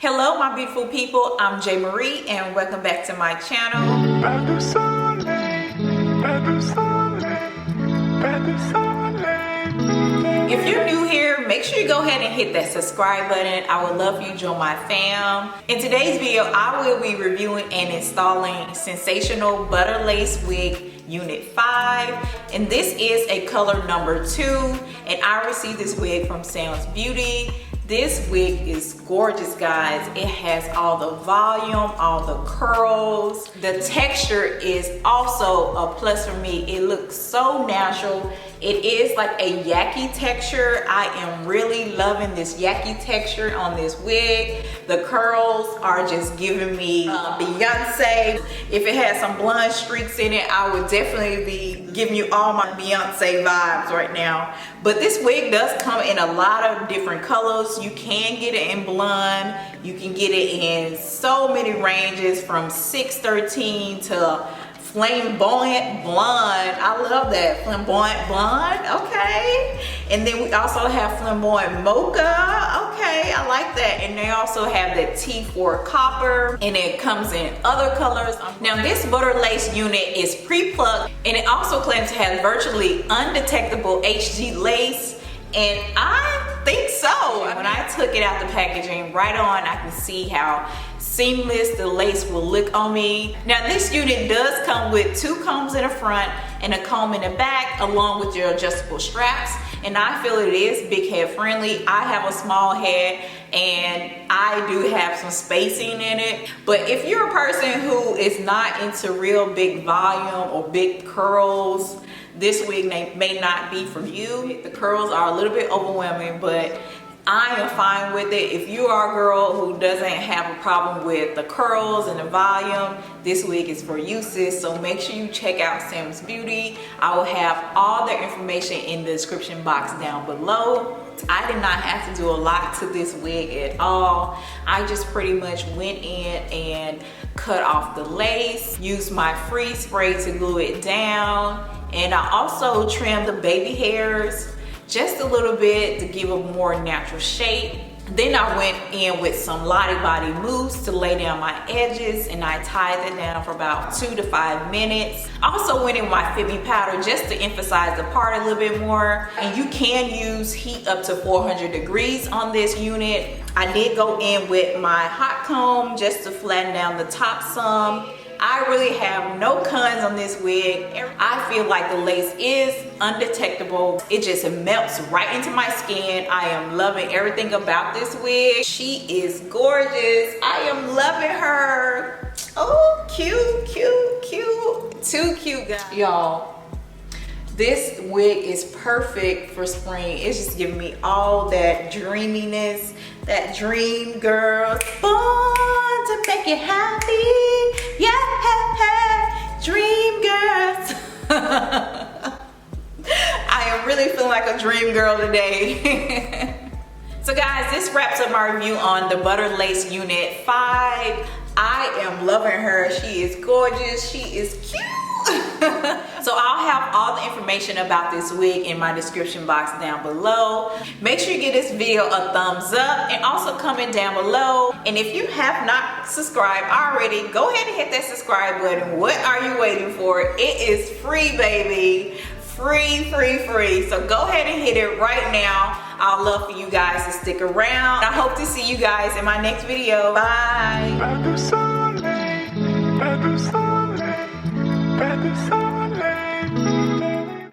Hello my beautiful people, I'm J Marie and welcome back to my channel. If you're new here, make sure you go ahead and hit that subscribe button. I would love for you to join my fam. In today's video, I will be reviewing and installing Sensational Butter Lace Wig Unit 5, and this is a color number 2, and I received this wig from SamsBeauty. This wig is gorgeous, guys. It has all the volume, all the curls. The texture is also a plus for me. It looks so natural. It is like a yaki texture. I am really loving this yaki texture on this wig. The curls are just giving me Beyonce. If it had some blonde streaks in it, I would definitely be giving you all my Beyonce vibes right now. But this wig does come in a lot of different colors. You can get it in blonde. You can get it in so many ranges from 613 to flamboyant blonde. I love that. Flamboyant blonde, okay. And then we also have flamboyant mocha, okay, I like that. And they also have that T4 copper, and it comes in other colors. Now this butter lace unit is pre-plucked, and it also claims to have virtually undetectable HG lace, and I think so. When I took it out the packaging, right on, I can see how seamless the lace will look on me. Now this unit does come with 2 combs in the front and a comb in the back, along with your adjustable straps, and I feel it is big head friendly. I have a small head and I do have some spacing in it, but if you're a person who is not into real big volume or big curls, this wig may not be for you. The curls are a little bit overwhelming, but I am fine with it. If you are a girl who doesn't have a problem with the curls and the volume, this wig is for you, sis. So make sure you check out SamsBeauty. I will have all their information in the description box down below. I did not have to do a lot to this wig at all. I just pretty much went in and cut off the lace, used my freeze spray to glue it down, and I also trimmed the baby hairs just a little bit to give a more natural shape. Then I went in with some Lottie Body mousse to lay down my edges, and I tied it down for about 2 to 5 minutes. I also went in with my Fit Me powder just to emphasize the part a little bit more. And you can use heat up to 400 degrees on this unit. I did go in with my hot comb just to flatten down the top some. I really have no cons on this wig. I feel like the lace is undetectable. It just melts right into my skin. I am loving everything about this wig. She is gorgeous. I am loving her. Oh, cute, cute, cute. Too cute, guys. Y'all, this wig is perfect for spring. It's just giving me all that dreaminess, that dream girl. Born to make you happy. Yeah, dream girls. I am really feeling like a dream girl today. So guys, this wraps up my review on the Butter Lace Unit 5. I am loving her. She is gorgeous. She is cute. So I'll have all the information about this wig in my description box down below. Make sure you give this video a thumbs up and also comment down below. And if you have not subscribed already, go ahead and hit that subscribe button. What are you waiting for? It is free, baby. Free, free, free. So go ahead and hit it right now. I'd love for you guys to stick around. I hope to see you guys in my next video. Bye.